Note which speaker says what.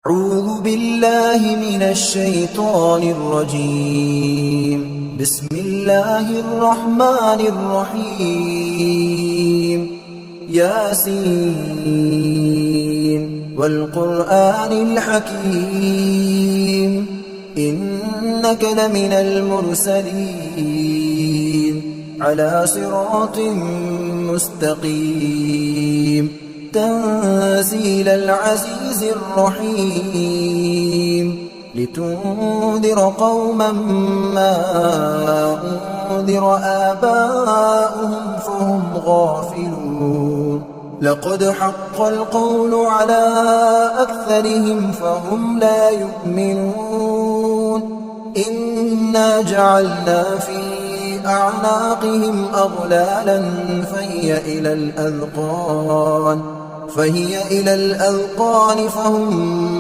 Speaker 1: أعوذ بالله من الشيطان الرجيم. بسم الله الرحمن الرحيم. ياسين والقرآن الحكيم إنك لمن المرسلين على صراط مستقيم تنزيل العزيز الرحيم لتنذر قوما ما أنذر آباؤهم فهم غافلون لقد حق القول على أكثرهم فهم لا يؤمنون إنا جعلنا في أعناقهم أغلالا فهي إلى الأذقان فهم